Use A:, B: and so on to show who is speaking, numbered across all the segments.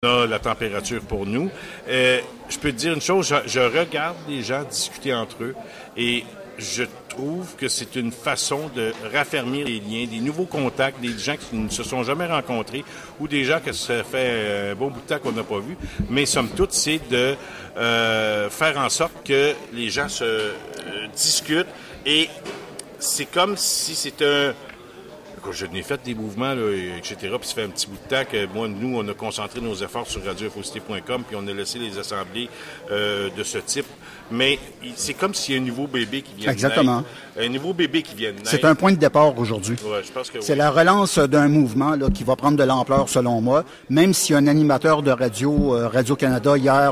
A: a la température pour nous. Je peux te dire une chose, je regarde les gens discuter entre eux et je trouve que c'est une façon de raffermir les liens, des nouveaux contacts, des gens qui ne se sont jamais rencontrés ou des gens que ça fait un bon bout de temps qu'on n'a pas vu. Mais somme toute, c'est de faire en sorte que les gens se discutent et c'est comme si c'était un... Je n'ai fait des mouvements, là, etc. Puis ça fait un petit bout de temps que nous, on a concentré nos efforts sur radioinfocité.com, puis on a laissé les assemblées de ce type. Mais c'est comme s'il y a un nouveau bébé qui vient de naître. Un nouveau bébé qui vient de naître.
B: C'est un point de départ aujourd'hui.
A: Ouais, je pense que
B: c'est la relance d'un mouvement là, qui va prendre de l'ampleur, selon moi. Même si un animateur de Radio-Canada, hier,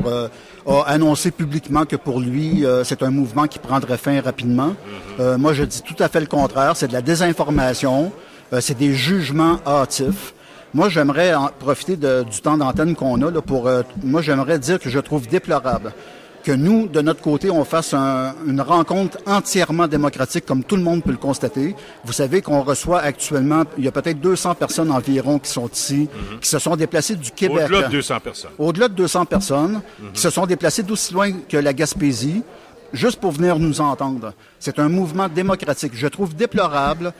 B: a annoncé publiquement que pour lui, c'est un mouvement qui prendrait fin rapidement. Moi, je dis tout à fait le contraire. C'est de la désinformation. C'est des jugements hâtifs. Moi, j'aimerais profiter du temps d'antenne qu'on a là, pour... moi, j'aimerais dire que je trouve déplorable que nous, de notre côté, on fasse une rencontre entièrement démocratique, comme tout le monde peut le constater. Vous savez qu'on reçoit actuellement, il y a peut-être 200 personnes environ qui sont ici, qui se sont déplacées du Québec.
A: Au-delà de 200 personnes.
B: Au-delà de 200 personnes, qui se sont déplacées d'aussi loin que la Gaspésie, juste pour venir nous entendre. C'est un mouvement démocratique. Je trouve déplorable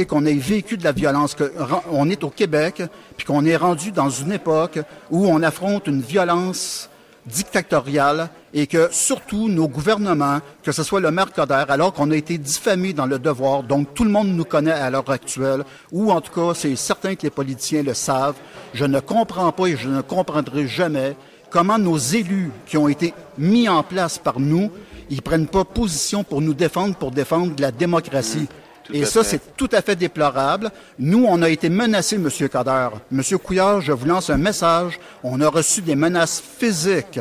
B: qu'on ait vécu de la violence, qu'on est au Québec, puis qu'on est rendu dans une époque où on affronte une violence dictatoriale et que, surtout, nos gouvernements, que ce soit le maire Coder, alors qu'on a été diffamé dans le devoir, donc tout le monde nous connaît à l'heure actuelle, ou en tout cas, c'est certain que les politiciens le savent, je ne comprends pas et je ne comprendrai jamais comment nos élus qui ont été mis en place par nous, ils prennent pas position pour nous défendre, pour défendre la démocratie. Et ça, c'est tout à fait déplorable. Nous, on a été menacés, M. Coder. M. Couillard, je vous lance un message. On a reçu des menaces physiques.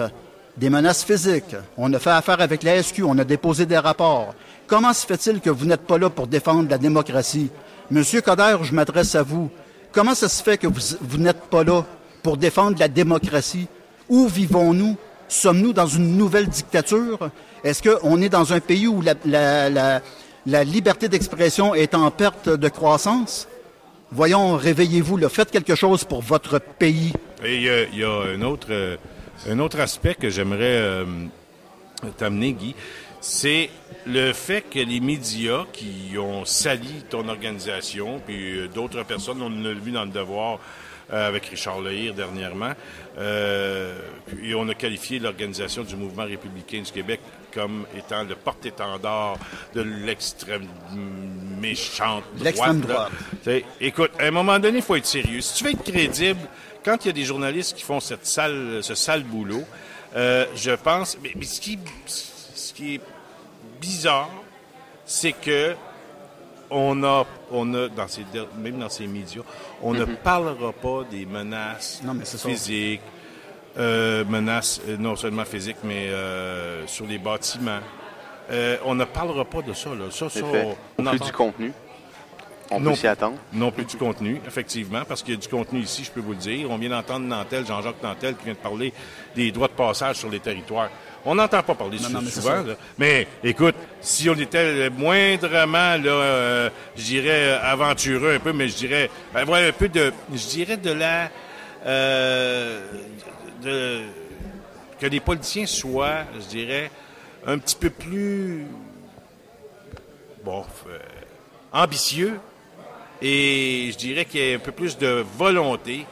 B: Des menaces physiques. On a fait affaire avec la SQ. On a déposé des rapports. Comment se fait-il que vous n'êtes pas là pour défendre la démocratie? M. Coder, je m'adresse à vous. Comment ça se fait que vous n'êtes pas là pour défendre la démocratie? Où vivons-nous? Sommes-nous dans une nouvelle dictature? Est-ce qu'on est dans un pays où la liberté d'expression est en perte de croissance? Voyons, réveillez-vous, là, faites quelque chose pour votre pays.
A: Et il y a un autre aspect que j'aimerais t'amener, Guy, c'est le fait que les médias qui ont sali ton organisation, puis d'autres personnes, on l'a vu dans Le Devoir avec Richard Lehir dernièrement, et on a qualifié l'organisation du mouvement républicain du Québec comme étant le porte-étendard de l'extrême méchante droite.
B: L'extrême droite.
A: Écoute, à un moment donné, il faut être sérieux. Si tu veux être crédible, quand il y a des journalistes qui font ce sale boulot, je pense... Mais ce qui est bizarre, c'est que on a même dans ces médias, on ne parlera pas des menaces physiques, menaces non seulement physiques, mais sur les bâtiments. On ne parlera pas de ça. Là.
C: Plus du contenu. On peut s'y attendre.
A: Non plus du contenu, effectivement, parce qu'il y a du contenu ici, je peux vous le dire. On vient d'entendre Jean-Jacques Nantel, qui vient de parler des droits de passage sur les territoires. On n'entend pas parler souvent. Là. Mais écoute, si on était moindrement, là, je dirais, aventureux un peu, mais je dirais, un peu de, je dirais de la... que les politiciens soient, je dirais, un petit peu plus... ambitieux. Et je dirais qu'il y a un peu plus de volonté.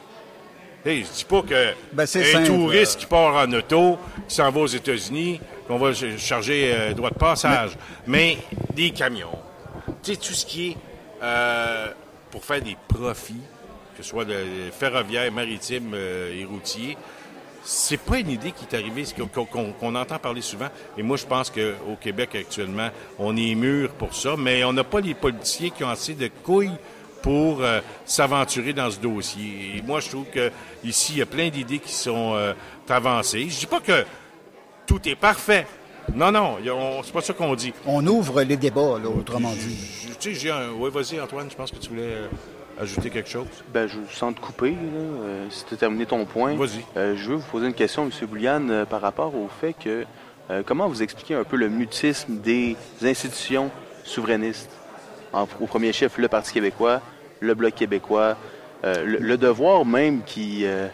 A: Hey, je dis pas que un touriste qui part en auto, qui s'en va aux États-Unis, qu'on va charger droit de passage, mais des camions. Tu sais, tout ce qui est pour faire des profits, que ce soit de ferroviaire, maritime et routier, c'est pas une idée qui est arrivée, qu'on entend parler souvent. Et moi, je pense qu'au Québec, actuellement, on est mûr pour ça, mais on n'a pas les politiciens qui ont assez de couilles pour s'aventurer dans ce dossier. Et moi, je trouve qu'ici, il y a plein d'idées qui sont avancées. Je dis pas que tout est parfait. Non, c'est pas ça qu'on dit.
B: On ouvre les débats, là, autrement dit.
A: Tu sais, oui, vas-y, Antoine, je pense que tu voulais ajouter quelque chose.
C: Je sens te couper, là, si tu as terminé ton point.
A: Vas-y.
C: Je veux vous poser une question, M. Bouliane, par rapport au fait que, comment vous expliquez un peu le mutisme des institutions souverainistes? Au premier chef, le Parti québécois, le Bloc québécois, Le Devoir même qui a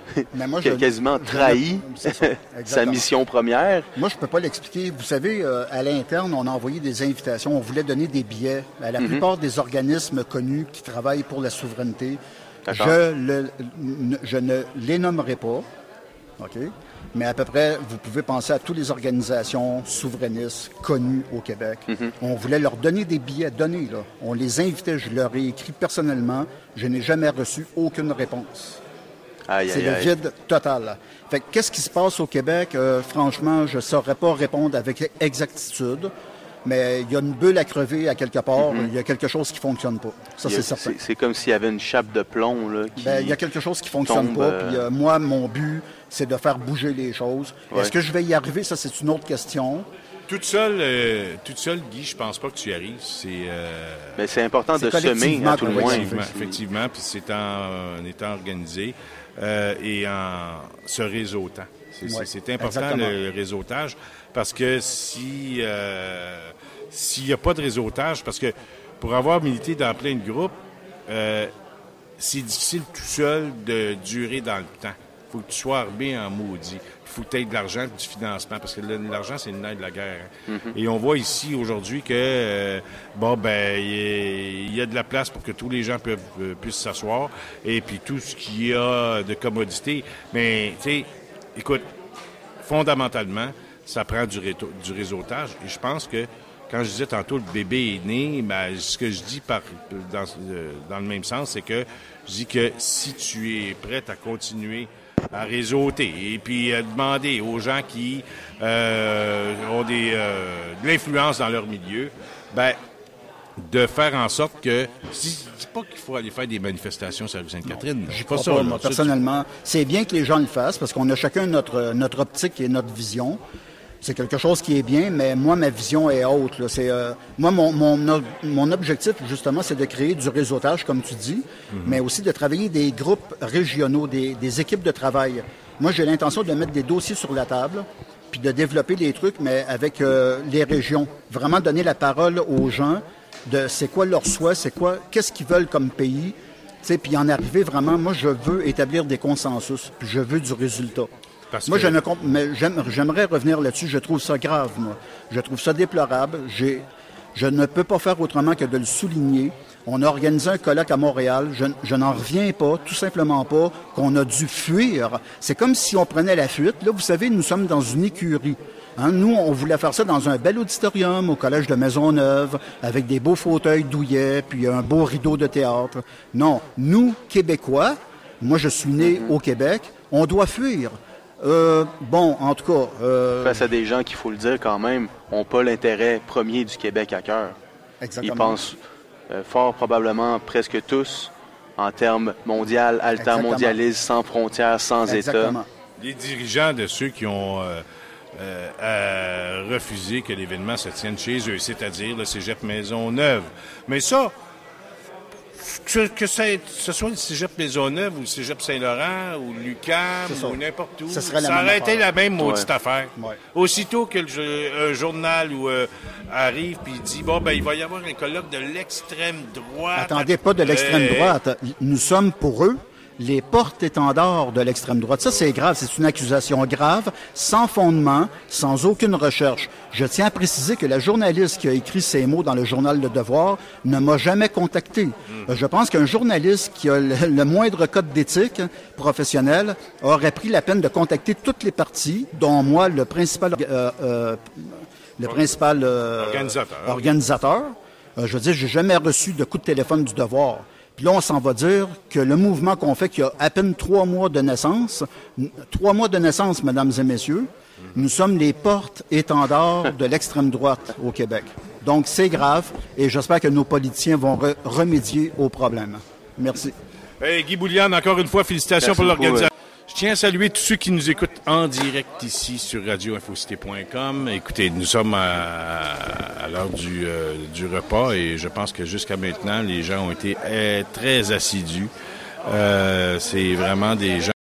C: quasiment trahi sa mission première.
B: Moi, je peux pas l'expliquer. Vous savez, à l'interne, on a envoyé des invitations. On voulait donner des billets à la plupart des organismes connus qui travaillent pour la souveraineté. Je ne les nommerai pas. OK? Mais à peu près, vous pouvez penser à toutes les organisations souverainistes connues au Québec. On voulait leur donner des billets donnés, là. On les invitait, je leur ai écrit personnellement. Je n'ai jamais reçu aucune réponse. C'est le vide total. Fait que, qu'est-ce qui se passe au Québec? Franchement, je ne saurais pas répondre avec exactitude. Mais il y a une bulle à crever à quelque part. Il y a quelque chose qui ne fonctionne pas. Ça, c'est certain.
C: C'est comme s'il y avait une chape de plomb. Là,
B: il y a quelque chose qui ne fonctionne pas. Puis, moi, mon but, c'est de faire bouger les choses. Ouais. Est-ce que je vais y arriver? Ça, c'est une autre question.
A: Toute seule, Guy, je pense pas que tu y arrives.
C: C'est important de semer, à tout le moins.
A: Effectivement, puis c'est en étant organisé et en se réseautant. C'est important, le réseautage, parce que s'il n'y a pas de réseautage, parce que pour avoir milité dans plein de groupes, c'est difficile tout seul de durer dans le temps. Il faut que tu sois armé en maudit. Il faut que tu aies de l'argent, du financement, parce que l'argent, c'est le nerf de la guerre. Et on voit ici, aujourd'hui, que, il y a de la place pour que tous les gens puissent s'asseoir, et puis tout ce qu'il y a de commodité. Mais, tu sais, écoute, fondamentalement, ça prend du réseautage. Et je pense que, quand je disais tantôt le bébé est né, ce que je dis dans le même sens, c'est que je dis que si tu es prêt à continuer à réseauter et puis à demander aux gens qui ont de l'influence dans leur milieu, de faire en sorte que... Je dis pas qu'il faut aller faire des manifestations sur la rue Sainte-Catherine.
B: Je crois pas, moi, personnellement. C'est bien que les gens le fassent parce qu'on a chacun notre optique et notre vision. C'est quelque chose qui est bien, mais moi, ma vision est haute. Là. Moi, mon objectif, justement, c'est de créer du réseautage, comme tu dis, mais aussi de travailler des groupes régionaux, des équipes de travail. Moi, j'ai l'intention de mettre des dossiers sur la table, puis de développer des trucs, mais avec les régions. Vraiment donner la parole aux gens de c'est quoi leur souhait, qu'est-ce qu'ils veulent comme pays, puis en arriver vraiment, moi, je veux établir des consensus, puis je veux du résultat. Moi, j'aimerais revenir là-dessus. Je trouve ça grave, moi. Je trouve ça déplorable. Je ne peux pas faire autrement que de le souligner. On a organisé un colloque à Montréal. Je n'en reviens pas, tout simplement pas, qu'on a dû fuir. C'est comme si on prenait la fuite. Là, vous savez, nous sommes dans une écurie. Nous, on voulait faire ça dans un bel auditorium au Collège de Maisonneuve, avec des beaux fauteuils douillets, puis un beau rideau de théâtre. Non, nous, Québécois, moi, je suis né au Québec, on doit fuir. En tout cas...
C: Face à des gens qui, il faut le dire quand même, n'ont pas l'intérêt premier du Québec à cœur.
B: Exactement.
C: Ils pensent fort probablement presque tous en termes mondial, altermondialisme, sans frontières, sans État.
A: Les dirigeants de ceux qui ont refusé que l'événement se tienne chez eux, c'est-à-dire le Cégep Maisonneuve. Mais ça... Que ce soit le Cégep Maisonneuve ou le Cégep Saint-Laurent ou l'UQAM ou n'importe où, ça aurait été la même maudite affaire. Ouais. Aussitôt que un journal arrive puis dit il va y avoir un colloque de l'extrême droite.
B: Attendez, pas de l'extrême droite. Nous sommes pour eux les porte-étendards de l'extrême droite. Ça, c'est grave. C'est une accusation grave, sans fondement, sans aucune recherche. Je tiens à préciser que la journaliste qui a écrit ces mots dans le journal Le Devoir ne m'a jamais contacté. Je pense qu'un journaliste qui a le moindre code d'éthique professionnel aurait pris la peine de contacter toutes les parties, dont moi, le principal organisateur. Je veux dire, j'ai jamais reçu de coup de téléphone du Devoir. Puis là, on s'en va dire que le mouvement qu'on fait, qui a à peine 3 mois de naissance, mesdames et messieurs, nous sommes les porte-étendards de l'extrême droite au Québec. Donc, c'est grave et j'espère que nos politiciens vont remédier au problème. Merci.
A: Hey, Guy Bouliane, encore une fois, félicitations pour l'organisation. Je tiens à saluer tous ceux qui nous écoutent en direct ici sur radioinfocité.com. Écoutez, nous sommes à l'heure du repas et je pense que jusqu'à maintenant, les gens ont été très assidus. C'est vraiment des gens